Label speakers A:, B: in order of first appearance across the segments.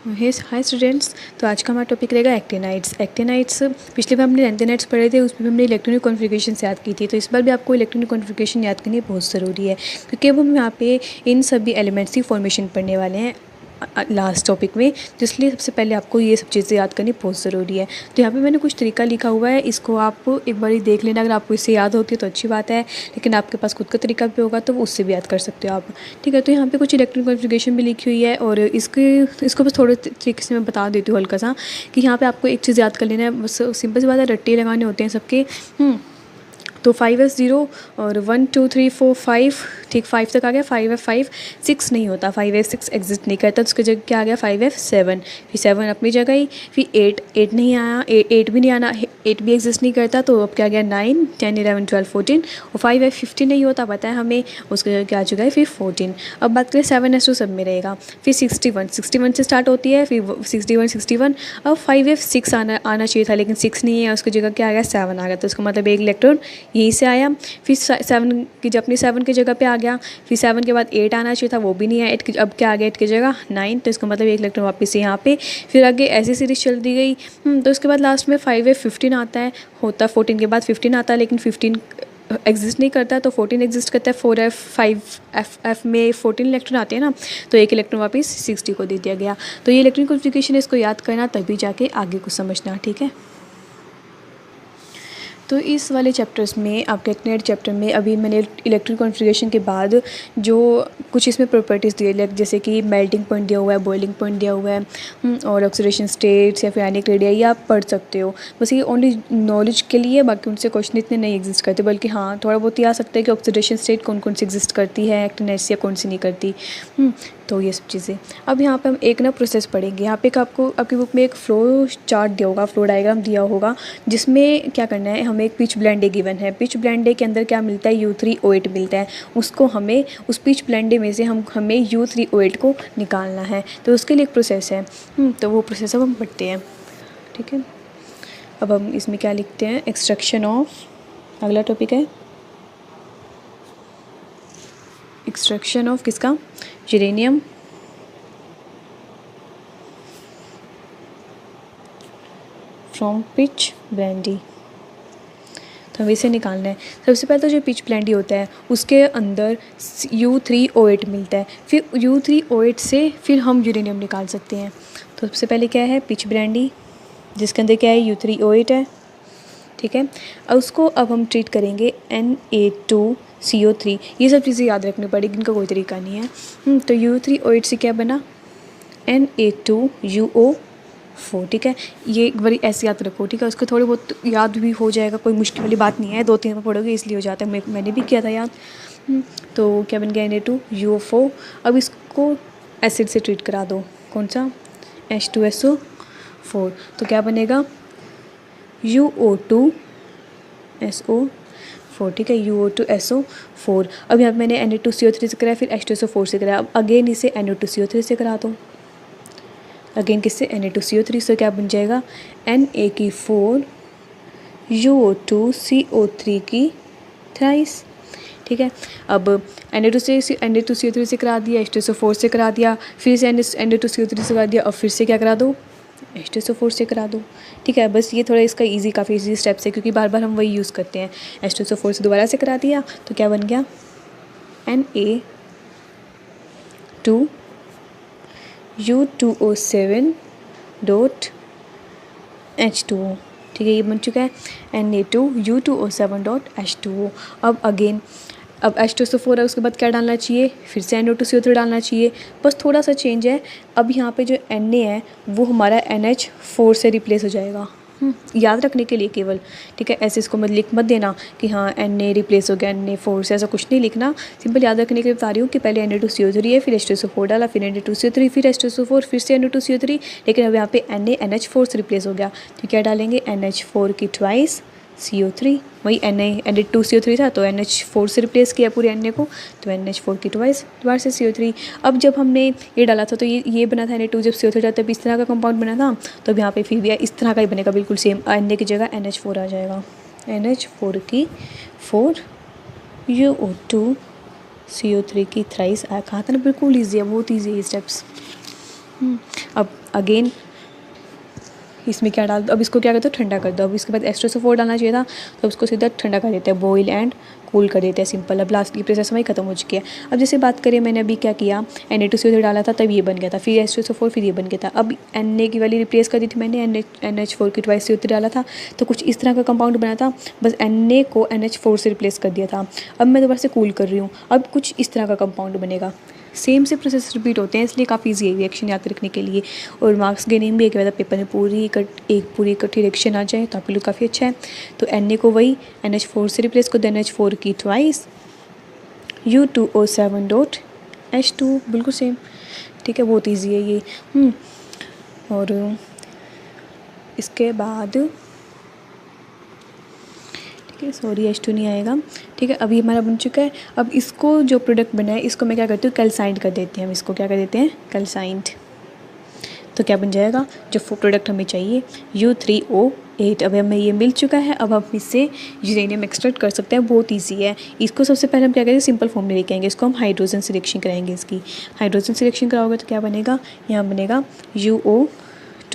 A: Hi students. तो आज का हमारा टॉपिक रहेगा एक्टिनाइड्स। पिछली बार हमने लैंथेनाइड्स पढ़े थे, उसमें हमने इलेक्ट्रॉनिक कॉन्फ़िगरेशन याद की थी। तो इस बार भी आपको इलेक्ट्रॉनिक कॉन्फ़िगरेशन याद करनी बहुत ज़रूरी है, क्योंकि अब हम यहाँ पे इन सभी एलिमेंट्स की फॉर्मेशन पढ़ने वाले हैं लास्ट टॉपिक में। तो इसलिए सबसे पहले आपको ये सब चीज़ें याद करनी बहुत ज़रूरी है। तो यहाँ पे मैंने कुछ तरीका लिखा हुआ है, इसको आप एक बार देख लेना। अगर आपको इससे याद होती है तो अच्छी बात है, लेकिन आपके पास खुद का तरीका भी होगा तो उससे भी याद कर सकते हो आप। ठीक है, तो यहाँ पे कुछ इलेक्ट्रॉनिक कॉन्फ़िगरेशन भी लिखी हुई है, और इसको बस थोड़े तरीके से मैं बता देती हूँ हल्का सा, कि यहाँ पर आपको एक चीज़ याद कर लेना है। बस सिंपल सी बात है, रट्टे लगाने होते हैं सबके। तो 5s0 और 1 2 3 4 5, ठीक 5 तक आ गया। 5f5 6 नहीं होता, 5f6 एग्जिस्ट नहीं करता, तो उसकी जगह क्या आ गया 5f7। फिर 7 अपनी जगह ही। फिर 8 नहीं आया, 8 भी नहीं आना, 8 भी एग्जिस्ट नहीं करता, तो अब क्या आ गया 9 10 11 12 14। और 5f15 नहीं होता, पता है हमें, उसकी जगह क्या आ चुका है फिर 14। अब बात करें 7s2 सब में रहेगा। फिर 61 से स्टार्ट होती है, फिर 61। अब 5f6 आना चाहिए था, लेकिन 6 नहीं है, उसकी जगह क्या आ गया 7 आ गया, तो उसका मतलब एक इलेक्ट्रॉन यहीं से आया। फिर 7 की अपनी 7 की जगह पे आ गया। फिर 7 के बाद 8 आना चाहिए था, वो भी नहीं आया। 8 अब क्या आ गया 8 की जगह 9, तो इसका मतलब एक इलेक्ट्रॉन वापस से यहाँ पे। फिर आगे ऐसी सीरीज चल दी गई। तो उसके बाद लास्ट में 5f15 आता है, होता 14 के बाद 15 आता है, लेकिन 15 एग्जिस्ट नहीं करता, तो 14 एग्जिस्ट करता है। 4f5f में 14 इलेक्ट्रॉन आते हैं ना, तो एक इलेक्ट्रॉन वापस 60 को दे दिया गया। तो ये इलेक्ट्रॉनिक कॉन्फ़िगरेशन है, इसको याद करना, तभी जाके आगे कुछ समझना। ठीक है, तो इस वाले चैप्टर्स में, आपके एक्टिनाइड चैप्टर में, अभी मैंने इलेक्ट्रॉनिक कॉन्फ़िगरेशन के बाद जो कुछ इसमें प्रॉपर्टीज़ दिए, जैसे कि मेल्टिंग पॉइंट दिया हुआ है, बॉइलिंग पॉइंट दिया हुआ है, और ऑक्सीडेशन स्टेट्स या फिर आयनिक रेडिया, ये आप पढ़ सकते हो। बस ये ओनली नॉलेज के लिए, बाकी उनसे क्वेश्चन इतने नहीं एग्जिस्ट करते, बल्कि हाँ थोड़ा बहुत ये आ सकता है कि ऑक्सीडेशन स्टेट कौन कौन सी एग्जिस्ट करती है एक्टिनाइड से, या कौन सी नहीं करती। तो ये सब चीज़ें। अब यहाँ पे हम एक ना प्रोसेस पढ़ेंगे। यहाँ पे आपको आपकी बुक में एक फ्लो चार्ट दिया होगा, फ्लो डायग्राम दिया होगा, जिसमें क्या करना है, हमें एक पिच ब्लेंडे गिवन है। पिच ब्लेंडे के अंदर क्या मिलता है, U3O8 मिलता है। उसको हमें उस पिच ब्लेंडे में से हमें U3O8 को निकालना है, तो उसके लिए एक प्रोसेस है। तो वो प्रोसेस अब हम पढ़ते हैं। ठीक है, अब हम इसमें क्या लिखते हैं, एक्सट्रैक्शन ऑफ, अगला टॉपिक है एक्सट्रैक्शन ऑफ किसका, यूरेनियम फ्रॉम पिच ब्लेंडी। तो हमें इसे निकालना है। सबसे पहले तो जो पिच ब्लेंडी होता है उसके अंदर U3O8 मिलता है, फिर U3O8 से फिर हम यूरेनियम निकाल सकते हैं। तो सबसे पहले क्या है, पिच ब्लेंडी, जिसके अंदर क्या है U3O8 है। ठीक है, अब उसको अब हम ट्रीट करेंगे Na2CO3। ये सब चीज़ें याद रखनी पड़ेगी, इनका कोई तरीका नहीं है। तो U3O8 से क्या बना, Na2UO4। ठीक है, ये एक बारी ऐसे याद रखो। ठीक है, उसको थोड़ी बहुत याद भी हो जाएगा, कोई मुश्किल वाली बात नहीं है, 2-3 में पढ़ोगे इसलिए हो जाता है, मैंने भी किया था याद। तो क्या बन गया Na2UO4। अब इसको एसिड से ट्रीट करा दो, कौन सा, H2SO4। तो क्या बनेगा UO2SO4। ठीक है, UO2SO4। अब यहाँ मैंने Na2CO3 से कराया, फिर H2SO4 से कराया। अब अगेन इसे Na2CO3 से करा दो, अगेन किससे, Na2CO3 से। क्या बन जाएगा, Na की 4 UO2CO3 की थ्राइस। ठीक है, अब Na2CO3 से करा दिया, H2SO4 से करा दिया, फिर से Na2CO3 से करा दिया, और फिर से क्या करा दो, H2SO4 से करा दो। ठीक है, बस ये थोड़ा इसका इजी, काफ़ी इजी स्टेप्स है, क्योंकि बार बार हम वही यूज़ करते हैं। H2SO4 से दोबारा से करा दिया, तो क्या बन गया Na2U2O7.H2O। ठीक है, ये बन चुका है Na2U2O7.H2O। अब अगेन, अब H2SO4 है, उसके बाद क्या डालना चाहिए, फिर से Na2CO3 डालना चाहिए। बस थोड़ा सा चेंज है, अब यहाँ पे जो Na है वो हमारा NH4 से रिप्लेस हो जाएगा। याद रखने के लिए केवल। ठीक है, ऐसे इसको लिख मत देना कि हाँ Na रिप्लेस हो गया Na4 से, ऐसा कुछ नहीं लिखना। सिंपल याद रखने के लिए बता रही हूँ कि पहले Na2CO3 है, फिर H2SO4 डाला, फिर Na2CO3, फिर H2SO4, फिर से Na2CO3, लेकिन अब यहाँ पे Na NH4 से रिप्लेस हो गया, तो क्या डालेंगे NH4 की ट्वाइस CO3। वही Na2CO3 था, तो NH4 से रिप्लेस किया पूरे Na को, तो NH4 की ट्वाइस, दोबारा से CO3। अब जब हमने ये डाला था, तो ये बना था Na2, जब CO3 डाला तब इस तरह का कंपाउंड बना था, तो अब यहाँ पे फिर भी इस तरह का ही बनेगा, बिल्कुल सेम। Na की जगह NH4 आ जाएगा, NH4 की 4 UO2CO3 की थ्राइस। कहा था ना, बिल्कुल ईजी है, बहुत ईजी है स्टेप्स। अब अगेन इसमें क्या डाल दो, अब इसको क्या करते हो ठंडा कर दो। अब इसके बाद H2SO4 डालना चाहिए था, तो उसको सीधा ठंडा कर देते हैं, बॉयल एंड कूल कर देते हैं, सिंपल। अब लास्ट की प्रोसेस हमारी खत्म हो चुकी है। अब जैसे बात करें, मैंने अभी क्या किया, Na2CO3 डाला था तब ये बन गया था, फिर H2SO4, फिर ये बन गया था। अब Na की वाली रिप्लेस कर दी थी मैंने, NH4 की ट्वाइस CO3 डाला था, तो कुछ इस तरह का कंपाउंड बना था, बस Na को NH4 से रिप्लेस कर दिया था। अब मैं दोबारा से कूल कर रही हूँ, अब कुछ इस तरह का कंपाउंड बनेगा। सेम से प्रोसेस रिपीट होते हैं, इसलिए काफ़ी ईजी है रिएक्शन याद रखने के लिए। और मार्क्स गेनिंग भी एक बार पेपर में एक पूरी इकट्ठी रिएक्शन आ जाए तो आपके लिए काफ़ी अच्छा है। तो Na को वही NH4 से रिप्लेस कर दो, NH4 की ट्वाइस U2O7 डॉट H2, बिल्कुल सेम, ठीक है, बहुत ईजी है ये। और इसके बाद सॉरी H2 नहीं आएगा, ठीक है, अभी हमारा बन चुका है। अब इसको जो प्रोडक्ट बना है इसको मैं क्या करती हूँ, कैल्साइंड कर देते हैं। हम इसको क्या कर देते हैं, कैल्साइंड। तो क्या बन जाएगा, जो प्रोडक्ट हमें चाहिए U3O8। अब हमें ये मिल चुका है। अब हम इससे यूरेनियम एक्सट्रैक्ट कर सकते हैं, बहुत ईजी है। इसको सबसे पहले हम क्या करेंगे, सिंपल फॉर्म में लेके आएंगे, इसको हम हाइड्रोजन सिलेक्शन कराएंगे। इसकी हाइड्रोजन सिलेक्शन कराओगे तो क्या बनेगा, यहाँ बनेगा UO2।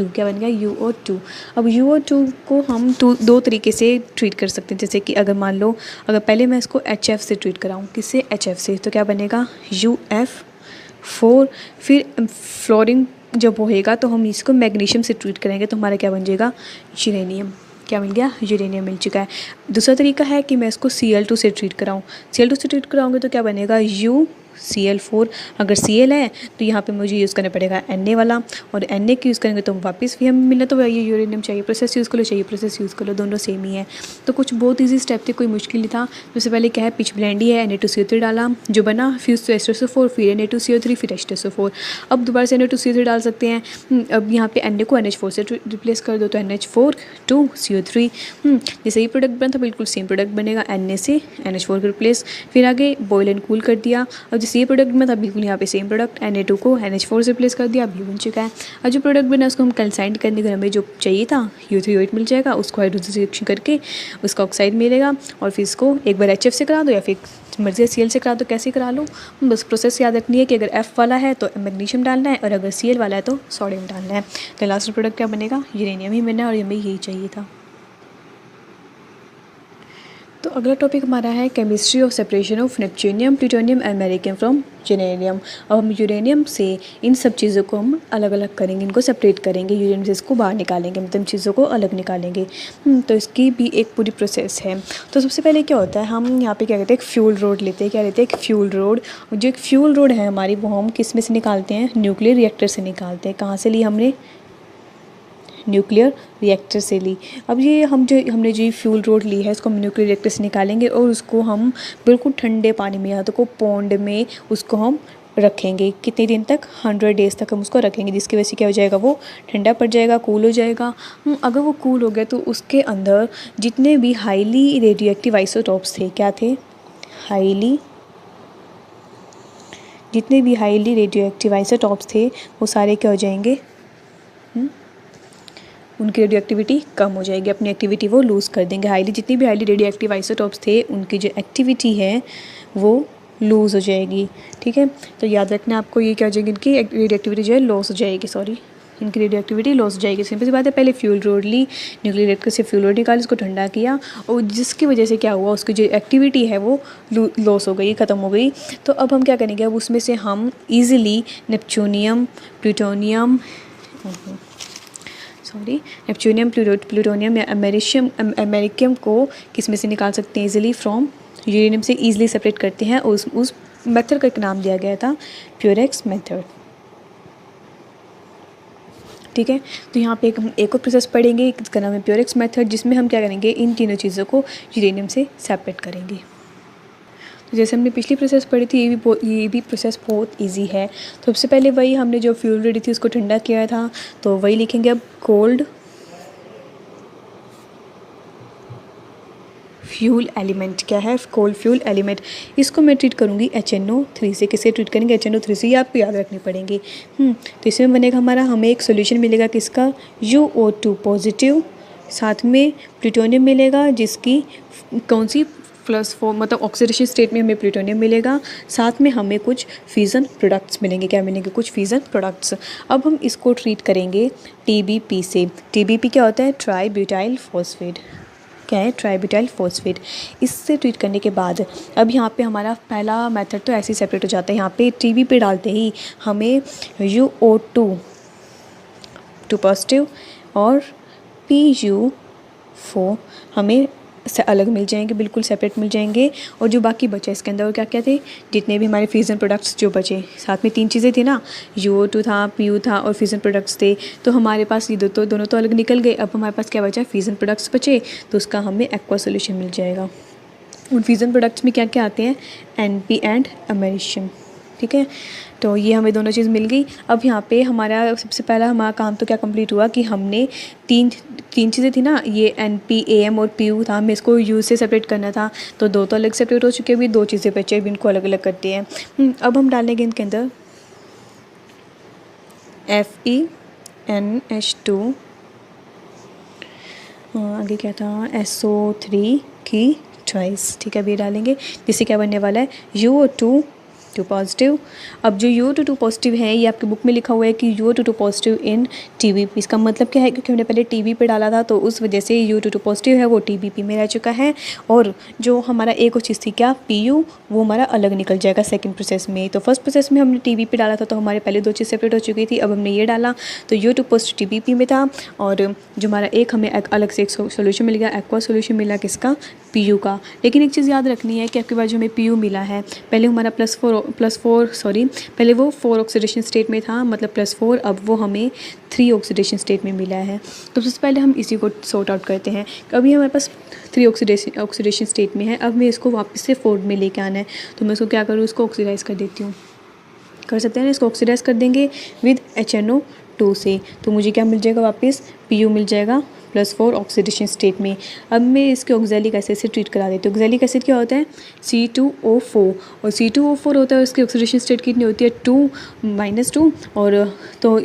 A: क्या बन गया, UO2। अब UO2 को हम दो तरीके से ट्रीट कर सकते हैं। जैसे कि अगर मान लो, अगर पहले मैं इसको HF से ट्रीट कराऊँ, किससे, HF से, तो क्या बनेगा UF4। फिर फ्लोरीन जब होएगा तो हम इसको मैग्नीशियम से ट्रीट करेंगे, तो हमारा क्या बन जाएगा, यूरेनियम। क्या मिल गया, यूरेनियम मिल चुका है। दूसरा तरीका है कि मैं इसको Cl2 से ट्रीट कराऊँ। Cl2 से ट्रीट कराऊँगे तो क्या बनेगा, UCl4। अगर Cl है तो यहाँ पे मुझे यूज़ करना पड़ेगा Na वाला, और Na की यूज़ करेंगे तो वापस भी हमें मिलना, तो ये यूरेनियम चाहिए, प्रोसेस यूज़ कर लो, चाहिए प्रोसेस यूज़ कर लो, दोनों सेम ही है। तो कुछ बहुत ईजी स्टेप थे, कोई मुश्किल नहीं था। सबसे पहले क्या है, पिच ब्लेंड ही है, Na2CO3 डाला जो बना, फिर H2SO4, फिर Na2CO3, फिर H2SO4। अब दोबारा से Na2CO3 डाल सकते हैं। अब यहाँ पे Na को NH4 से रिप्लेस कर दो, तो NH4 2 CO3। जैसे ये प्रोडक्ट बना था बिल्कुल सेम प्रोडक्ट बनेगा, Na से NH4 को रिप्लेस, फिर आगे बॉयल एंड कूल कर दिया। अब जैसे ये प्रोडक्ट बना था बिल्कुल यहाँ पे सेम प्रोडक्ट, Na2 को NH4 से रिप्लेस कर दिया, अभी बन चुका है। और जो प्रोडक्ट बना उसको हम कैल्साइंड करने के हमें जो चाहिए था U3O8 मिल जाएगा, उसको हाइड्रोजन से रिएक्शन करके उसका ऑक्साइड मिलेगा, और फिर इसको एक बार HF से करा दो या फिर मर्जी Cl से करा दो, कैसे करा लो। बस प्रोसेस याद रखनी है कि अगर F वाला है तो मैग्नीशियम डालना है, और अगर Cl वाला है तो सोडियम डालना है। तो लास्ट प्रोडक्ट क्या बनेगा, यूरेनियम ही बना, और हमें यही चाहिए था। तो अगला टॉपिक हमारा है chemistry of separation of neptunium, plutonium and americium from जेनेरियम। अब हम यूरेनियम से इन सब चीज़ों को हम अलग अलग करेंगे, इनको सेपरेट करेंगे, यूरेनियम से इसको बाहर निकालेंगे, मतलब चीज़ों को अलग निकालेंगे। तो इसकी भी एक पूरी प्रोसेस है। तो सबसे पहले क्या होता है, हम यहाँ पे क्या कहते हैं, एक फ्यूल रोड लेते हैं। क्या लेते हैं, एक फ्यूल रोड। जो एक फ्यूल रोड है हमारी, वो हम किस में से निकालते हैं, न्यूक्लियर रिएक्टर से निकालते हैं। कहाँ से ली हमने, न्यूक्लियर रिएक्टर से ली। अब ये हमने जो फ्यूल रोड ली है, इसको हम न्यूक्लियर रिएक्टर से निकालेंगे, और उसको हम बिल्कुल ठंडे पानी में, या तो को पॉन्ड में उसको हम रखेंगे। कितने दिन तक, 100 डेज़ तक हम उसको रखेंगे, जिसकी वजह से क्या हो जाएगा, वो ठंडा पड़ जाएगा, कूल हो जाएगा। अगर वो कूल हो गया तो उसके अंदर जितने भी हाईली रेडियोएक्टिव आइसोटॉप्स थे, क्या थे, जितने भी हाईली रेडियोएक्टिव आइसोटॉप्स थे वो सारे क्या हो जाएंगे, उनकी रेडियो एक्टिविटी कम हो जाएगी, अपनी एक्टिविटी वो लूज़ कर देंगे। जितनी भी हाईली रेडियो एक्टिव आइसोटॉप्स थे उनकी जो एक्टिविटी है वो लूज़ हो जाएगी, ठीक है। तो याद रखना आपको, ये क्या हो जाएगी, इनकी रेडियो एक्टिविटी जो है लॉस हो जाएगी, इनकी रेडियो एक्टिविटी लॉस हो जाएगी। सिंपल सी बात है, पहले फ्यूल रोड ली, न्यूक्लियर रिएक्टर से फ्यूल रोड निकाली, उसको ठंडा किया, और जिसकी वजह से क्या हुआ, उसकी जो एक्टिविटी है वो लॉस हो गई, ख़त्म हो गई। तो अब हम क्या करेंगे, अब उसमें से हम ईजिली नेपच्यूनियम, प्लूटोनियम या अमेरिकम को किस में से निकाल सकते हैं, इजीली फ्रॉम यूरेनियम से इजीली सेपरेट करते हैं। उस मेथड का एक नाम दिया गया था प्योरेक्स मेथड, ठीक है। तो यहाँ पे एक और प्रोसेस पढ़ेंगे, इसका नाम है प्योरेक्स मेथड, जिसमें हम क्या करेंगे, इन तीनों चीज़ों को यूरेनियम से सेपरेट करेंगे। तो जैसे हमने पिछली प्रोसेस पढ़ी थी, ये भी प्रोसेस बहुत इजी है। तो सबसे पहले वही हमने जो फ्यूल रेडी थी उसको ठंडा किया था, तो वही लिखेंगे अब, कोल्ड फ्यूल एलिमेंट। क्या है, कोल्ड फ्यूल एलिमेंट। इसको मैं ट्रीट करूँगी HNO3 से। किससे ट्रीट करेंगे, HNO3 से, ये आपको याद रखने पड़ेंगे। तो इसमें बनेगा हमारा, हमें एक सोल्यूशन मिलेगा किसका, UO2 पॉजिटिव, साथ में प्लूटोनियम मिलेगा जिसकी कौन सी +4 मतलब ऑक्सीडेशन स्टेट में हमें प्लूटोनियम मिलेगा, साथ में हमें कुछ फिजन प्रोडक्ट्स मिलेंगे। क्या मिलेंगे? कुछ फिजन प्रोडक्ट्स। अब हम इसको ट्रीट करेंगे TBP से। TBP क्या होता है? Try butyl phosphate. क्या है? Try butyl phosphate. इससे ट्रीट करने के बाद अब यहाँ पे हमारा पहला मेथड तो ऐसे ही सेपरेट हो जाता है। यहाँ पे TBP डालते ही हमें UO2 पॉजिटिव और PU4 हमें से अलग मिल जाएंगे, बिल्कुल सेपरेट मिल जाएंगे। और जो बाकी बचे इसके अंदर वो क्या क्या थे? जितने भी हमारे फ्यूज़न प्रोडक्ट्स जो बचे, साथ में 3 चीज़ें थी ना, UO2 था, PU था और फ्यूज़न प्रोडक्ट्स थे। तो हमारे पास ये दोनों तो अलग निकल गए। अब हमारे पास क्या बचा? फ्यूज़न प्रोडक्ट्स बचे, तो उसका हमें एक्वा सोल्यूशन मिल जाएगा। उन फ्यूज़न प्रोडक्ट्स में क्या क्या आते हैं? NP and americium. ठीक है, तो ये हमें दोनों चीज़ मिल गई। अब यहाँ पे हमारा सबसे पहला हमारा काम तो क्या कंप्लीट हुआ कि हमने तीन चीज़ें थी ना, ये NP, AM और PU था, हमें इसको U से सेपरेट करना था। तो 2 तो अलग सेपरेट हो चुके, अभी 2 चीज़ें बचे, अभी इनको अलग अलग करते हैं। अब हम डालेंगे इनके अंदर FeNH2, आगे क्या था? SO3 की ट्वाइस। ठीक है, अभी डालेंगे, जिससे क्या बनने वाला है? UO2 positive. अब जो UO2 पॉजिटिव है, ये आपकी बुक में लिखा हुआ है कि UO2 पॉजिटिव इन TBP। इसका मतलब क्या है? क्योंकि हमने पहले TB पे डाला था, तो उस वजह से UO2 पॉजिटिव है वो TBP में रह चुका है। और जो हमारा एक और चीज़ थी क्या? PU, वो हमारा अलग निकल जाएगा सेकंड प्रोसेस में। तो फर्स्ट प्रोसेस में हमने TB पे डाला था, तो हमारे पहले 2 चीज़ सेपरेट हो चुकी थी। अब हमने ये डाला तो UO2 पॉजिटिव TBP में था, और जो हमारा एक हमें अलग से एक सोल्यूशन मिल गया, एक्वा सोल्यूशन मिला किसका? PU का। लेकिन एक चीज़ याद रखनी है कि आपके पास जो हमें PU मिला है, पहले हमारा पहले वो 4 ऑक्सीडेशन स्टेट में था, मतलब +4, अब वो हमें 3 ऑक्सीडेशन स्टेट में मिला है। तो सबसे पहले हम इसी को सॉर्ट आउट करते हैं। अभी हमारे पास 3 ऑक्सीडेशन स्टेट में है, अब मैं इसको वापस से 4 में लेके आना है। तो मैं इसको क्या करूँ? इसको ऑक्सीडाइज़ कर देती हूँ। कर सकते हैं ना, इसको ऑक्सीडाइज़ कर देंगे विद HNO2 से। तो मुझे क्या मिल जाएगा? वापस PU मिल जाएगा +4 ऑक्सीडेशन स्टेट में। अब मैं इसके ऑक्जेलिक एसिड से ट्रीट करा देती हूँ। ऑक्जेलिक एसिड क्या होता है? C2O4, और C2O4 होता है, उसकी ऑक्सीडेशन स्टेट कितनी होती है? 2 और तो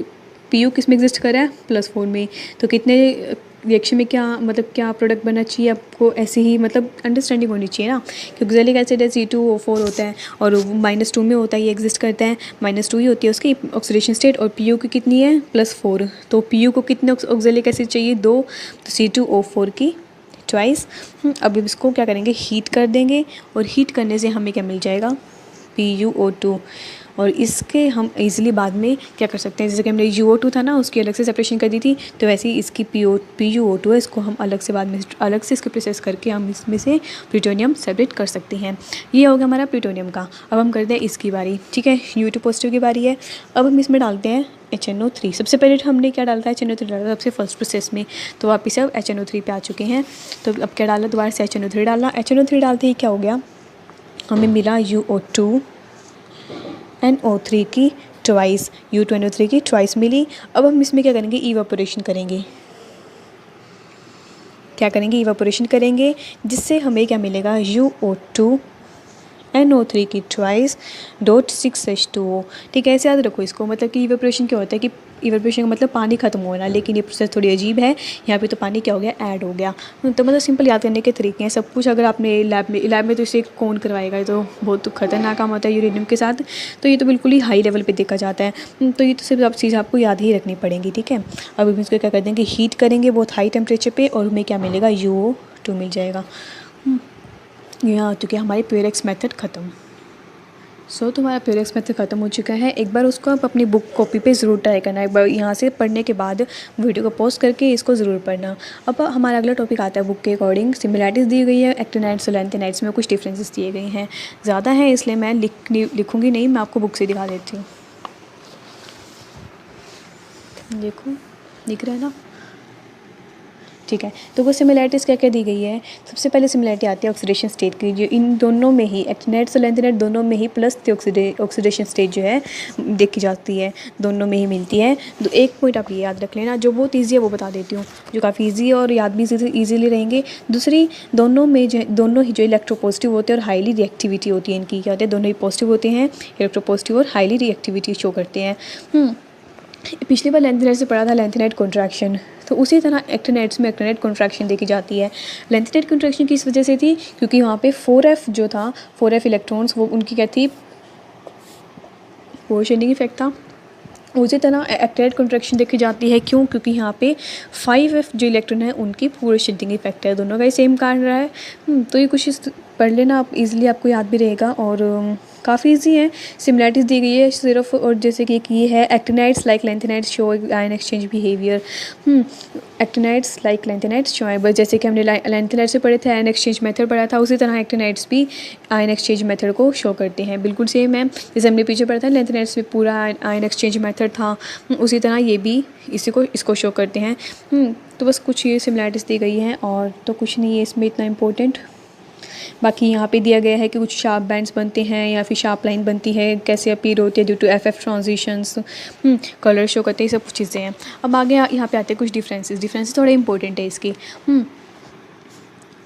A: PU किस में एग्जिस्ट कर रहा है? +4 में। तो कितने रिएक्शन में क्या मतलब क्या प्रोडक्ट बनना चाहिए आपको? ऐसे ही मतलब अंडरस्टैंडिंग होनी चाहिए ना, कि ऑक्जेलिक एसिड है C2O4 होता है और -2 में होता है, ये एग्जिस्ट करता है। -2 ही होती है उसकी ऑक्सीडेशन स्टेट, और PU की कितनी है? +4। तो PU को कितने ऑक्जेलिक एसिड चाहिए? 2। तो C2O4 की ट्वाइस। अब इसको क्या करेंगे? हीट कर देंगे, और हीट करने से हमें क्या मिल जाएगा? PuO2। और इसके हम इजीली बाद में क्या कर सकते हैं? जैसे कि हमने UO2 था ना, उसकी अलग से सेपरेशन कर दी थी, तो वैसे ही इसकी PuO2 है, इसको हम अलग से बाद में अलग से इसको प्रोसेस करके हम इसमें से प्लूटोनियम सेपरेट कर सकते हैं। ये हो गया हमारा प्लूटोनियम का। अब हम करते हैं इसकी बारी। ठीक है, U2 पॉजिटिव की बारी है। अब हम इसमें डालते हैं HNO3। सबसे पहले हमने क्या डाला था? HNO3 डाला था सबसे फर्स्ट प्रोसेस में, तो वापस अब HNO3 पे आ चुके हैं। तो अब क्या डाला? दोबारा से HNO3 डाला। HNO3 डालते ही क्या हो गया? हमें मिला UO2 NO3 की ट्वाइस, U2 NO3 की ट्वाइस मिली। अब हम इसमें क्या करेंगे? इवापोरेशन करेंगे। क्या करेंगे? इवापोरेशन करेंगे, जिससे हमें क्या मिलेगा? UO2 NO3 की ट्वाइस .6H2O। ठीक है, ऐसे याद रखो इसको। मतलब कि इवेपोरेशन क्या होता है? कि इवेपोरेशन का मतलब पानी खत्म होना, लेकिन ये प्रोसेस थोड़ी अजीब है। यहाँ पे तो पानी क्या हो गया? ऐड हो गया। तो मतलब सिंपल याद करने के तरीके हैं सब कुछ। अगर आपने लैब में तो इसे कौन करवाएगा? ये तो बहुत खतरनाक काम होता है यूरेनियम के साथ। तो ये तो बिल्कुल ही हाई लेवल पर देखा जाता है। तो ये तो सिर्फ आप चीज़ आपको याद ही रखनी पड़ेंगी। ठीक है, अब हम इसको क्या कर देंगे? हीट करेंगे बहुत हाई टेम्परेचर पर, और हमें क्या मिलेगा? UO2 मिल जाएगा। यहाँ आ चुके हमारे प्योरेक्स मेथड ख़त्म। तुम्हारा प्योरेक्स मेथड ख़त्म हो चुका है। एक बार उसको आप अपनी बुक कॉपी पे ज़रूर ट्राई करना। एक बार यहाँ से पढ़ने के बाद वीडियो को पॉज करके इसको ज़रूर पढ़ना। अब हमारा अगला टॉपिक आता है बुक के अकॉर्डिंग। सिमिलैरिटीज़ दी गई है, एक्टिनाइड्स और लैंथेनाइड्स में कुछ डिफरेंसेस दिए गए हैं। ज़्यादा है इसलिए मैं लिखूँगी नहीं, मैं आपको बुक से दिखा देती हूँ। देखो, दिख रहा है ना? ठीक है, तो वो सिमिलैरिटीज़ क्या क्या दी गई है? सबसे पहले सिमिलैरिटी आती है ऑक्सीडेशन स्टेट की, जो इन दोनों में ही एक्टिनाइड्स और लैंथेनाइड दोनों में ही प्लस ऑक्सीडेशन स्टेट जो है देखी जाती है, दोनों में ही मिलती है। तो एक पॉइंट आप ये याद रख लेना, जो बहुत ईजी है वो बता देती हूँ, जो काफ़ी ईजी है और याद भी ईजीली रहेंगे। दूसरी, दोनों ही जो इलेक्ट्रोपॉजिटिव होते हैं और हाईली रिएक्टिविटी होती है इनकी, क्या होते हैं? दोनों ही पॉजिटिव होते हैं, इलेक्ट्रोपॉजिटिव और हाईली रिएक्टिविटी शो करते हैं। पिछली बार लैंथेनाइड से पढ़ा था लैंथेनाइड कॉन्ट्रैक्शन, तो उसी तरह एक्टिनाइड्स में एक्टिनाइड कॉन्ट्रैक्शन देखी जाती है। लेंथेनाइड कॉन्ट्रैक्शन किस वजह से थी, क्योंकि वहाँ पे 4f जो था, 4f इलेक्ट्रॉन्स वो उनकी क्या थी, पोजीशनिंग इफेक्ट था। उसी तरह एक्टिनाइड कॉन्ट्रैक्शन देखी जाती है, क्यों, क्योंकि यहाँ पे 5f जो इलेक्ट्रॉन है उनकी पूरे शिफ्टिंग इफेक्ट है, दोनों का ही सेम कारण रहा है। तो ये कुछ पढ़ लेना आप, इजीली आपको याद भी रहेगा और काफ़ी इजी है। सिमिलरिटीज़ दी गई है सिर्फ, और जैसे कि एक ये है actinides like lanthanides show ion exchange behaviour. Actinides like lanthanides show, बस जैसे कि हमने लेंथेनाइड से पढ़े थे आयन एक्सचेंज मेथड पढ़ा था, उसी तरह एक्टिनाइड्स भी आयन एक्सचेंज मेथड को शो करते हैं, बिल्कुल सेम है। जैसे हमने पीछे पढ़ा था लेंथेनाइड्स में पूरा आयन एक्सचेंज मेथड था, उसी तरह ये भी इसको शो करते हैं। तो बस कुछ ये सिमिलरिटीज़ दी गई हैं और तो कुछ नहीं है इसमें इतना इम्पोर्टेंट। बाकी यहाँ पे दिया गया है कि कुछ शार्प बैंड्स बनते हैं या फिर शार्प लाइन बनती है, कैसे अपीयर होती है due to F transitions, colour show करते हैं, ये सब चीज़ें हैं। अब आगे यहाँ पे आते हैं कुछ डिफरेंसेस थोड़े इंपॉर्टेंट है इसकी।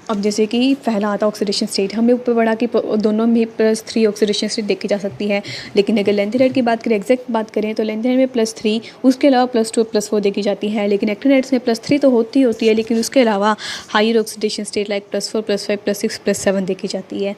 A: अब जैसे कि पहला आता है ऑक्सीडेशन स्टेट, हमें ऊपर बढ़ा कि दोनों में +3 ऑक्सीडेशन स्टेट देखी जा सकती है, लेकिन अगर लेंथेनाइड की बात करें, एग्जैक्ट बात करें तो लेंथेनाइड में +3, उसके अलावा +2 +4 देखी जाती है, लेकिन एक्टिनाइड्स में +3 तो होती है, लेकिन उसके अलावा हायर ऑक्सीडेशन स्टेट लाइक +4 +5 +6 +7 देखी जाती है।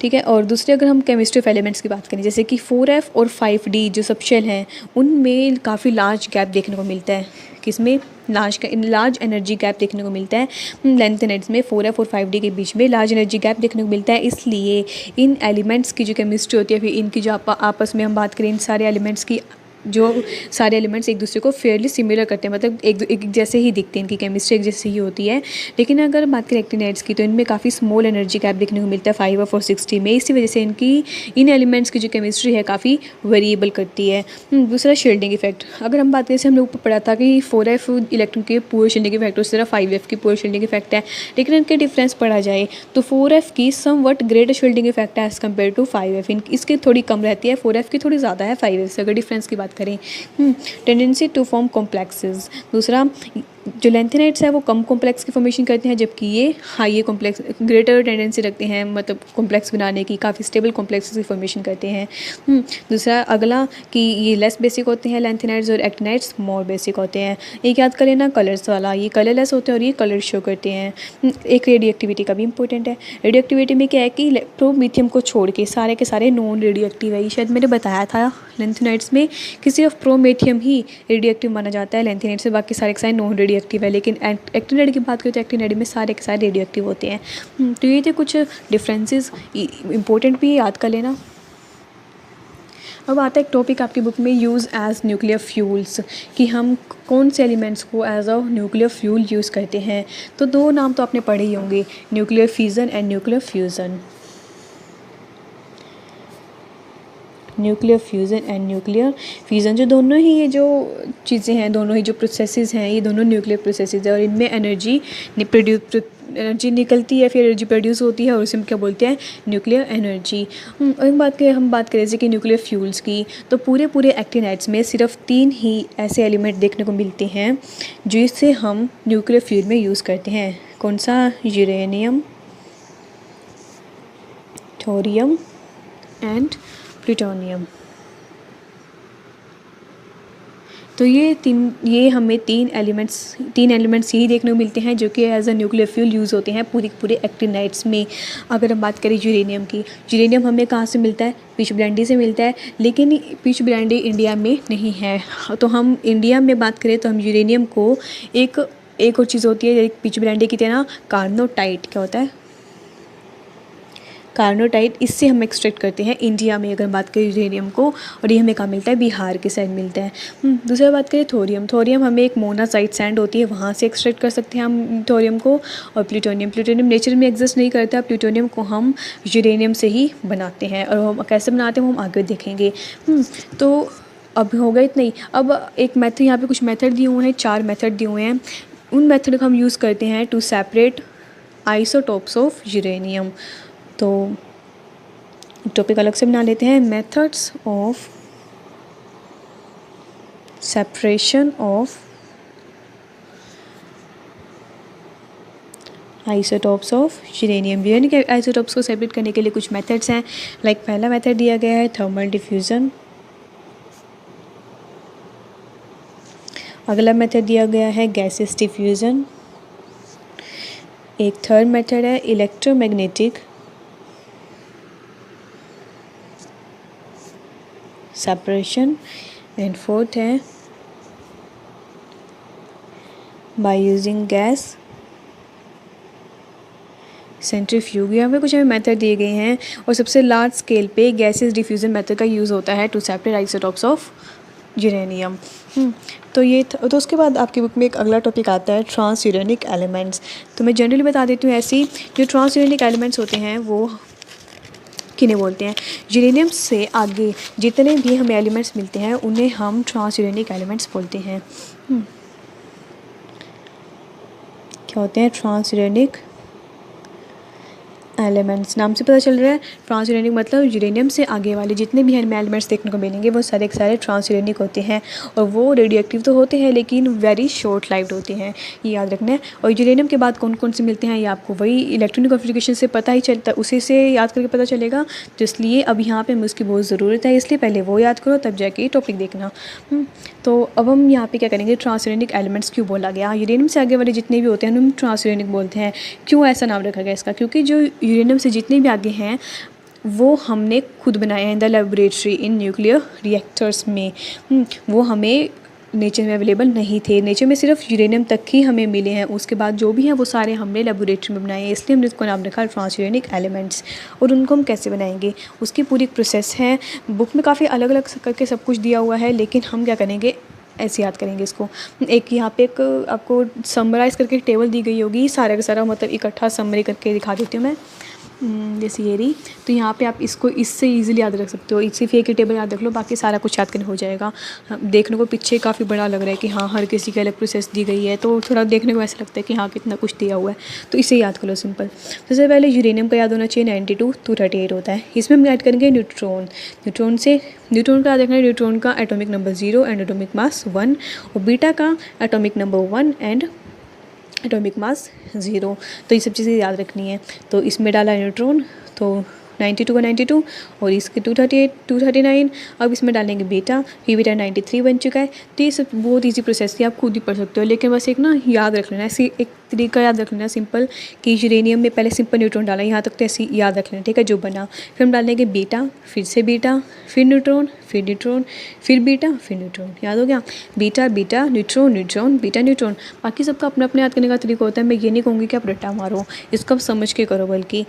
A: ठीक है। और दूसरे अगर हम केमिस्ट्री ऑफ एलिमेंट्स की बात करें, जैसे कि 4f और 5d जो सबशेल हैं, उनमें काफ़ी लार्ज गैप देखने को मिलता है। किसमें? लार्ज एनर्जी गैप देखने को मिलता है। लेंथेनाइड्स में 4f और 5d के बीच में लार्ज एनर्जी गैप देखने को मिलता है। इसलिए इन एलिमेंट्स की जो केमिस्ट्री होती है, फिर इनकी जो आपस में हम बात करें, इन सारे एलिमेंट्स की, जो सारे एलिमेंट्स एक दूसरे को फेयरली सिमिलर करते हैं, मतलब एक जैसे ही दिखते हैं, इनकी केमिस्ट्री एक जैसी ही होती है। लेकिन अगर बात करें एक्टिनाइड्स की, तो इनमें काफ़ी स्मॉल एनर्जी गैप देखने को मिलता है 5f और 6d में। इसी वजह से इन एलिमेंट्स की जो केमिस्ट्री है काफ़ी वेरिएबल करती है। दूसरा शील्डिंग इफेक्ट, अगर हम बात करें, जैसे हम लोग ऊपर पढ़ा था कि 4f इलेक्ट्रॉन के पूरे शील्डिंग इफेक्ट और सिर्फ 5f की पूरे शील्डिंग इफेक्ट है, लेकिन इनके डिफरेंस पढ़ा जाए तो 4f की समवट ग्रेटर शील्डिंग इफेक्ट है एज़ कम्पेयर टू 5f। इसकी थोड़ी कम रहती है, 4f की थोड़ी ज़्यादा है 5f से, अगर डिफरेंस की बात करें। टेंडेंसी टू फॉर्म कॉम्प्लेक्सेस, दूसरा जो लेंथेनाइड्स है वो कम कॉम्प्लेक्स की फॉर्मेशन करते हैं, जबकि ये हाई कॉम्प्लेक्स ग्रेटर टेंडेंसी रखते हैं, मतलब कॉम्प्लेक्स बनाने की, काफ़ी स्टेबल कॉम्प्लेक्सेस की फॉर्मेशन करते हैं। दूसरा अगला कि ये लेस बेसिक होते हैं लेंथेनाइड्स, और एक्टिनाइड्स मोर बेसिक होते हैं। एक याद कर लेना कलर्स वाला, ये कलरलेस होते हैं और ये कलर शो करते हैं। एक रेडियो एक्टिविटी का भी इंपॉर्टेंट है। रेडियो एक्टिविटी में क्या है कि प्रोमीथियम को छोड़ के सारे के सारे नॉन रेडियो एक्टिव है, ये शायद मैंने बताया था लेंथेनाइड्स में कि सिर्फ प्रोमेथियम ही रेडियो एक्टिव माना जाता है, लेंथेनाइड से बाकी सारे के सारे नॉन रेडियो एक्टिव है। लेकिन एक्टिनाइड की बात करें तो एक्टिनाइड में सारे के सारे रेडियो एक्टिव होते हैं। तो ये थे कुछ डिफरेंसेस, इंपॉर्टेंट भी याद कर लेना। अब आता है एक टॉपिक आपकी बुक में, यूज़ एज न्यूक्लियर फ्यूल्स, कि हम कौन से एलिमेंट्स को as a nuclear fuel use करते हैं। तो दो नाम तो आपने पढ़े ही होंगे, nuclear fission and nuclear fusion. Nuclear fusion and nuclear fission, जो दोनों ही ये जो चीज़ें हैं, दोनों ही जो प्रोसेसेस हैं, ये दोनों न्यूक्लियर प्रोसेसेस है, और इनमें एनर्जी निकलती है, फिर एनर्जी प्रोड्यूस होती है, और उसे हम क्या बोलते हैं? Nuclear energy. हम बात करें जैसे कि न्यूक्लियर फ्यूल्स की, तो पूरे एक्टिनाइड्स में सिर्फ 3 ही ऐसे एलिमेंट देखने को मिलते हैं जिसे हम न्यूक्लियर फ्यूल में यूज़ करते हैं। कौन सा? Uranium, thorium and plutonium. तो ये हमें तीन एलिमेंट्स यही देखने को मिलते हैं जो कि as a nuclear fuel use होते हैं पूरे एक्टिनाइड्स में। अगर हम बात करें यूरेनियम की, यूरेनियम हमें कहाँ से मिलता है? पिचब्लेंडी से मिलता है, लेकिन पिचब्लेंडी इंडिया में नहीं है। तो हम इंडिया में बात करें तो हम यूरेनियम को एक और चीज़ होती है पिचब्लेंडी की तरह, कार्नोटाइट। क्या होता है? कार्नोटाइट, इससे हम एक्सट्रैक्ट करते हैं इंडिया में अगर बात करें यूरेनियम को, और ये हमें कहाँ मिलता है? बिहार के साइड मिलता है। दूसरा बात करें थोरियम हमें एक मोनासाइट सैंड होती है, वहाँ से एक्सट्रैक्ट कर सकते हैं हम थोरियम को। और प्लूटोनियम नेचर में एग्जिस्ट नहीं करता, प्लूटोनियम को हम यूरेनियम से ही बनाते हैं, और हम कैसे बनाते हैं वो हम आगे देखेंगे। तो अब होगा इतना ही। अब एक मेथड, यहाँ पे कुछ मेथड दिए हुए हैं, 4 मेथड दिए हुए हैं। उन मेथड को हम यूज़ करते हैं to separate isotopes of uranium. तो टॉपिक अलग से बना लेते हैं, methods of separation of isotopes of uranium के आइसोटोप्स को सेपरेट करने के लिए कुछ मेथड्स हैं। लाइक पहला मेथड दिया गया है थर्मल डिफ्यूज़न, अगला मेथड दिया गया है गैसेस डिफ्यूज़न। एक थर्ड मेथड है इलेक्ट्रोमैग्नेटिक सेपरेशन एंड फोर्थ है बाय यूजिंग गैस सेंट्रीफ्यूग। यहाँ पे कुछ हमें मेथड दिए गए हैं और सबसे लार्ज स्केल पे गैसेस डिफ्यूज़न मेथड का यूज़ होता है to separate isotopes of uranium. तो ये तो उसके बाद आपकी बुक में एक अगला टॉपिक आता है ट्रांस यूरेनिक एलिमेंट्स। तो मैं जनरली बता देती हूँ ऐसी जो ट्रांस यूरेनिक एलिमेंट्स होते हैं वो किन्हें बोलते हैं। यूरेनियम से आगे जितने भी हमें एलिमेंट्स मिलते हैं उन्हें हम ट्रांस यूरेनिक एलिमेंट्स बोलते हैं। क्या होते हैं ट्रांस यूरेनिक एलिमेंट्स? नाम से पता चल रहा है ट्रांस यूरेनिक मतलब यूरेनियम से आगे वाले जितने भी हमें एलिमेंट्स देखने को मिलेंगे वो सारे के सारे ट्रांस यूरेनिक होते हैं और वो रेडियो एक्टिव तो होते हैं लेकिन वेरी शॉर्ट लाइव्ड होते हैं, ये याद रखना है। और यूरेनियम के बाद कौन कौन से मिलते हैं ये आपको वही इलेक्ट्रॉनिक कॉन्फ़िगरेशन से पता ही चलता है, उसी से याद करके पता चलेगा। तो इसलिए अब यहाँ पर हमें उसकी बहुत ज़रूरत है, इसलिए पहले वो याद करो तब जाके ये टॉपिक देखना। तो अब हम यहाँ पे क्या करेंगे, ट्रांस यूरेनिक एलिमेंट्स क्यों बोला गया। यूरेनियम से आगे वाले जितने भी होते हैं हम ट्रांस यूरेनिक बोलते हैं। क्यों ऐसा नाम रखा गया इसका? क्योंकि जो यूरेनियम से जितने भी आगे हैं वो हमने खुद बनाए हैं in the laboratory in nuclear reactors में। वो हमें नेचर में अवेलेबल नहीं थे, नेचर में सिर्फ यूरेनियम तक ही हमें मिले हैं, उसके बाद जो भी हैं वो सारे हमने लेबोरेटरी में बनाए हैं, इसलिए हमने इसको नाम रखा ट्रांस यूरेनिक एलिमेंट्स। और उनको हम कैसे बनाएंगे उसकी पूरी प्रोसेस है, बुक में काफ़ी अलग अलग करके सब कुछ दिया हुआ है, लेकिन हम क्या करेंगे ऐसे याद करेंगे इसको। एक यहाँ पे एक आपको समराइज़ करके एक टेबल दी गई होगी, सारा का सारा मतलब इकट्ठा समरी करके दिखा देती हूँ मैं, जैसे ये रही। तो यहाँ पे आप इसको इससे इजीली याद रख सकते हो, सिर्फ एक ही टेबल याद रख लो, बाकी सारा कुछ याद करने हो जाएगा। देखने को पीछे काफ़ी बड़ा लग रहा है कि हाँ हर किसी की अलग प्रोसेस दी गई है, तो थोड़ा देखने को ऐसा लगता है कि हाँ कितना कुछ दिया हुआ है, तो इसे याद कर लो सिंपल। सबसे पहले यूरेनियम का याद होना चाहिए 92 238 होता है। इसमें हम याद करेंगे न्यूट्रॉन। न्यूट्रॉन का याद रखना है, न्यूट्रॉन का atomic number 0 and atomic mass 1 और बीटा का atomic number 1 and atomic mass 0। तो ये सब चीज़ें याद रखनी है। तो इसमें डाला न्यूट्रॉन तो 92 का 92 और इसके 238 239। अब इसमें डालेंगे बीटा, फिर बीटा 93 बन चुका है। तो ये सब बहुत ईजी प्रोसेस थी, आप खुद ही पढ़ सकते हो, लेकिन बस एक ना याद रख लेना, ऐसे एक तरीका याद रख लेना सिंपल कि यूरेनियम में पहले सिंपल न्यूट्रॉन डाला, यहाँ तक तो ऐसे याद रख लेना, ठीक है, जो बना। फिर हम डालेंगे बीटा, फिर से बीटा, फिर न्यूट्रॉन, फिर न्यूट्रॉन, फिर बीटा, फिर न्यूट्रॉन। याद हो गया? Beta beta neutron neutron beta neutron. बाकी सबका अपना अपना याद करने का तरीका होता है, मैं ये नहीं कहूँगी कि आप रट्टा मारो, इसको आप समझ के करो बल्कि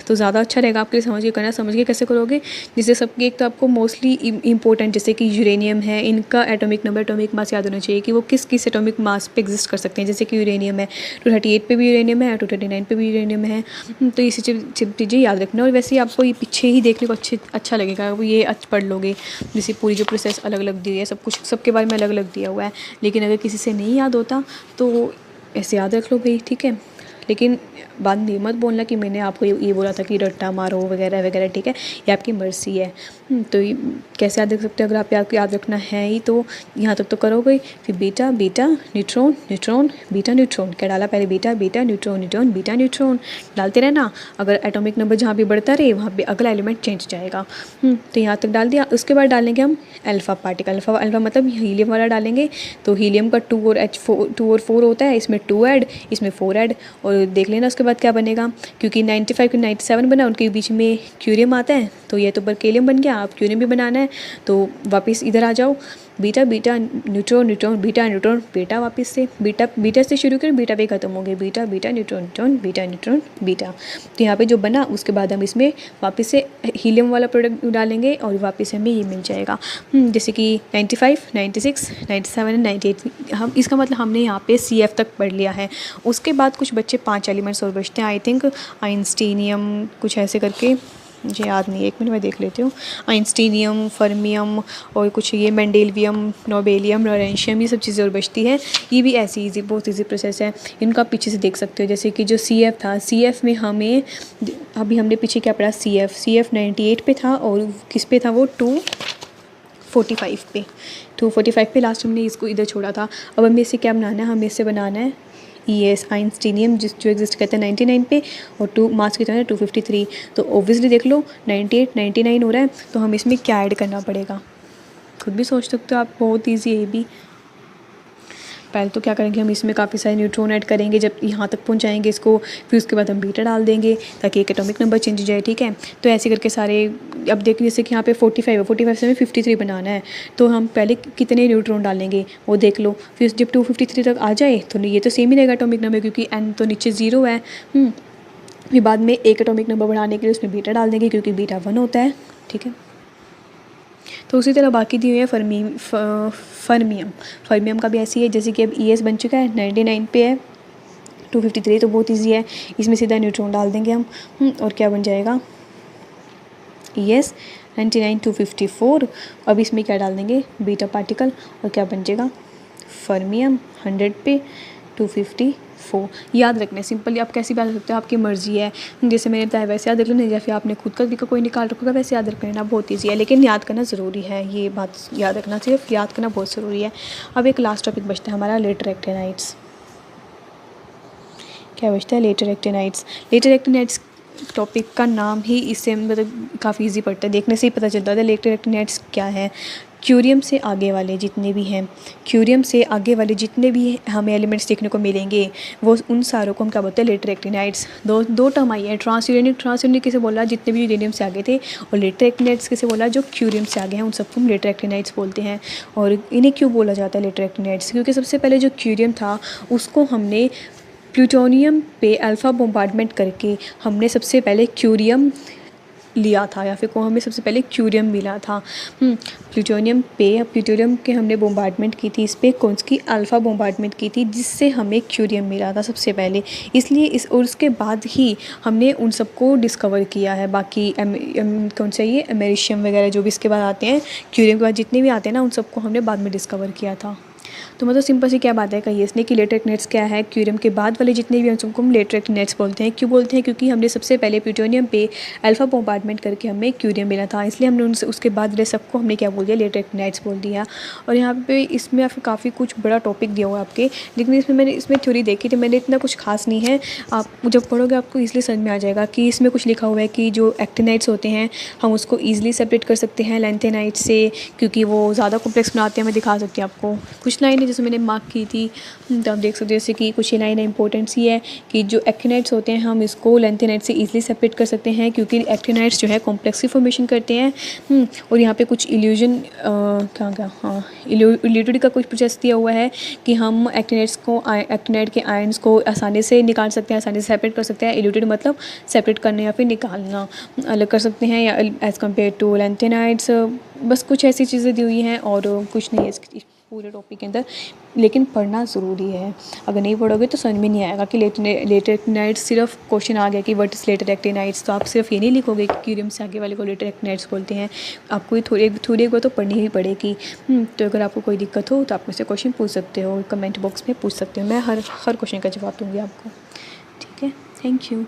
A: तो ज़्यादा अच्छा रहेगा आपके लिए समझ के करना। समझ के कैसे करोगे, जिससे सबकी एक तो आपको मोस्टली इंपॉर्टेंट जैसे कि यूरेनियम है, इनका एटॉमिक नंबर एटॉमिक मास याद होना चाहिए कि वो किस किस एटॉमिक मास पे एग्जिस्ट कर सकते हैं। जैसे कि यूरेनियम है 238 पे भी यूरेनियम है, 239 पे भी यूरेनियम है। तो ये चीज़ें याद रखना। और वैसे ही आपको ये पीछे ही देखने को अच्छा लगेगा, वो ये पढ़ लोगे, जैसे पूरी जो प्रोसेस अलग अलग दी है, सब कुछ सबके बारे में अलग अलग दिया हुआ है। लेकिन अगर किसी से नहीं याद होता तो ऐसे याद रख लो भाई, ठीक है। लेकिन बाद में मत बोलना कि मैंने आपको ये बोला था कि रट्टा मारो वगैरह वगैरह, ठीक है, ये आपकी मर्जी है। तो ये कैसे याद रख सकते हो, अगर आपको याद रखना है ही तो यहाँ तक तो करोगे। फिर beta beta neutron neutron beta neutron, क्या डाला पहले beta beta neutron neutron beta neutron, डालते रहना। अगर एटॉमिक नंबर जहाँ भी बढ़ता रहे वहाँ पे अगला एलिमेंट चेंज जाएगा। तो यहाँ तक डाल दिया। उसके बाद डालेंगे हम अल्फ़ा पार्टिकल, अल्फ़ा मतलब हीलियम वाला डालेंगे। तो हीलियम का 2 और 4 होता है, इसमें 2 ऐड, इसमें 4 ऐड, और देख लेना उसके बाद क्या बनेगा। क्योंकि 95 के 97 बना, उनके बीच में क्यूरियम आता है, तो ये तो बर्केलियम बन गया। आप क्यूरियम भी बनाना है तो वापस इधर आ जाओ, beta beta neutron neutron beta neutron beta, वापस से बीटा से शुरू करें, बीटा पे खत्म हो गए, beta beta neutron neutron beta neutron beta. तो यहाँ पे जो बना उसके बाद हम इसमें वापस से हीलियम वाला प्रोडक्ट डालेंगे और वापस से हमें ये मिल जाएगा। जैसे कि 95 96 97 98। हम इसका मतलब हमने यहाँ पे CF तक पढ़ लिया है। उसके बाद कुछ बच्चे 5 एलिमेंट्स और बचते हैं, आई थिंक आइंस्टीनियम कुछ ऐसे करके, मुझे याद नहीं है, एक मिनट में देख लेती हूँ। आइंस्टीनियम, फर्मियम और कुछ ये मेंडेलियम, नोबेलियम, लॉरेंशियम, ये सब चीज़ें और बचती है। ये भी ऐसी ईजी बहुत ईजी प्रोसेस है, इनका पीछे से देख सकते हो। जैसे कि जो CF था, CF में हमें अभी हमने पीछे क्या पढ़ा, CF 98 पे था और किस पे था वो 245 पे, 245 पे लास्ट हमने इसको इधर छोड़ा था। अब हमें इससे क्या बनाना है, हमें इससे बनाना है आइंस्टीनियम जो एग्जिस्ट करता है 99 पे और 2 मास कितना है 253। तो ऑब्वियसली देख लो 98 99 हो रहा है, तो हम इसमें क्या ऐड करना पड़ेगा खुद भी सोच सकते हो आप, बहुत ईजी है ये भी। पहले तो क्या करेंगे, हम इसमें काफ़ी सारे न्यूट्रॉन ऐड करेंगे, जब यहाँ तक पहुँचाएंगे इसको, फिर उसके बाद हम बीटा डाल देंगे ताकि एक एटॉमिक नंबर चेंज हो जाए, ठीक है। तो ऐसे करके सारे, अब देखिए जैसे कि यहाँ पे 45 है, 45 से हमें 53 बनाना है, तो हम पहले कितने न्यूट्रॉन डालेंगे वो देख लो, फिर जब 253 तक आ जाए तो ये तो सेम ही रहेगा एटॉमिक नंबर, क्योंकि n तो नीचे 0 है। फिर बाद में एक एटॉमिक नंबर बढ़ाने के लिए उसमें बीटा डाल देंगे, क्योंकि बीटा 1 होता है, ठीक है। तो उसी तरह बाकी दी हुई है फर्मियम का भी ऐसी है, जैसे कि अब ES बन चुका है, 99 पे है, 253 तो बहुत इजी है, इसमें सीधा न्यूट्रॉन डाल देंगे हम, और क्या बन जाएगा ES 99 254। अब इसमें क्या डाल देंगे, बीटा पार्टिकल, और क्या बन जाएगा फर्मियम 100 पे 254। याद रखना है, सिंपली आप कैसे भी याद रख सकते हो, आपकी मर्जी है, जैसे मैंने बताया वैसे याद रख लो, नहीं जैसे आपने खुद का कोई निकाल रखोगा वैसे याद रख लेना, बहुत ईजी है, लेकिन याद करना ज़रूरी है, ये बात याद रखना, सिर्फ याद करना बहुत ज़रूरी है। अब एक लास्ट टॉपिक बचता है हमारा लेटर एक्टिनाइड्स। क्या बचता है, later actinides. Later actinides topic का नाम ही इससे मतलब काफ़ी इजी पड़ता है, देखने से ही पता चलता है लेटर एक्टिनाइड्स क्या है। क्यूरियम से आगे वाले जितने भी हैं, क्यूरियम से आगे वाले जितने भी हमें एलिमेंट्स देखने को मिलेंगे, वो उन सारों को हम क्या बोलते हैं, लेटर एक्टिनाइड्स। दो टर्म आई है, ट्रांसयूरेनिक किसे बोला, जितने भी यूरेनियम से आगे थे, और लेटर एक्टिनाइड्स किसे बोला, जो क्यूरियम से आगे हैं, उन सबको हम लेटर एक्टिनाइड्स बोलते हैं। और इन्हें क्यों बोला जाता है लेटर एक्टिनाइड्स, क्योंकि सबसे पहले जो क्यूरियम था उसको हमने प्लूटोनियम पे अल्फ़ा बोम्बार्डमेंट करके हमने सबसे पहले क्यूरियम लिया था, या फिर को हमें सबसे पहले क्यूरियम मिला था। प्लूटोनियम के हमने बोम्बार्डमेंट की थी, इस पर कौन सी अल्फ़ा बोम्बार्डमेंट की थी, जिससे हमें क्यूरियम मिला था सबसे पहले, इसलिए और उसके बाद ही हमने उन सबको डिस्कवर किया है। बाकी कौन सा ये अमेरिशियम वगैरह जो भी इसके बाद आते हैं, क्यूरियम के बाद जितने भी आते हैं ना, उन सबको हमने बाद में डिस्कवर किया था। तो मतलब सिंपल सी क्या बात है, कही इसने कि लेटर एक्टिनाइड्स क्या है, क्यूरियम के बाद वाले जितने भी हैं उनको हम लेटर एक्टिनाइड्स बोलते हैं। क्यों बोलते हैं, क्योंकि हमने सबसे पहले प्लूटोनियम पे अल्फ़ा बोम्बार्डमेंट करके हमें क्यूरियम मिला था, इसलिए हमने उनसे उसके बाद वाले सबको हमने क्या बोल दिया, लेटर एक्टिनाइड्स बोल दिया। और यहाँ पे इसमें आपको काफ़ी कुछ बड़ा टॉपिक दिया हुआ है आपके, लेकिन इसमें थ्योरी देखी थी मैंने, इतना कुछ खास नहीं है, आप जब पढ़ोगे आपको ईजिली समझ में आ जाएगा कि इसमें कुछ लिखा हुआ है कि जो एक्टिनाइड्स होते हैं हम उसको ईजिली सेपरेट कर सकते हैं लैंथेनाइड से, क्योंकि वो ज़्यादा कॉम्प्लेक्स बनाते हैं। मैं दिखा सकती हूँ आपको कुछ लाइनें, जैसे मैंने मार्क की थी, तो आप देख सकते हो जैसे कि कुछ लाइनें इंपॉर्टेंट सी है कि जो एक्टिनाइड्स होते हैं हम इसको लैंथेनाइड से ईजिली सेपरेट कर सकते हैं, क्योंकि एक्टिनाइड्स जो है कॉम्प्लेक्स की फॉर्मेशन करते हैं। और यहाँ पे कुछ इल्यूटेड का कुछ प्रोसेस दिया हुआ है कि हम एक्टिनाइड के आयन्स को आसानी से निकाल सकते हैं, आसानी से सेपरेट कर सकते हैं। इल्यूटेड मतलब सेपरेट करना या फिर निकालना, अलग कर सकते हैं या एज़ कम्पेयर टू लैंथेनाइड्स। बस कुछ ऐसी चीज़ें दी हुई हैं और कुछ नहीं है इस पूरे टॉपिक के अंदर, लेकिन पढ़ना ज़रूरी है। अगर नहीं पढ़ोगे तो समझ में नहीं आएगा कि लेटर एक्टिनाइड्स, सिर्फ क्वेश्चन आ गया कि व्हाट इज़ लेटर एक्टिनाइड्स, तो आप सिर्फ ये नहीं लिखोगे कि क्यूरियम से आगे वाले को लेटर एक्टिनाइड्स बोलते हैं, आपको थोड़ी एक बार तो पढ़नी ही पड़ेगी। तो अगर आपको कोई दिक्कत हो तो आप मुझसे क्वेश्चन पूछ सकते हो, कमेंट बॉक्स में पूछ सकते हो, मैं हर क्वेश्चन का जवाब दूँगी आपको, ठीक है। Thank you.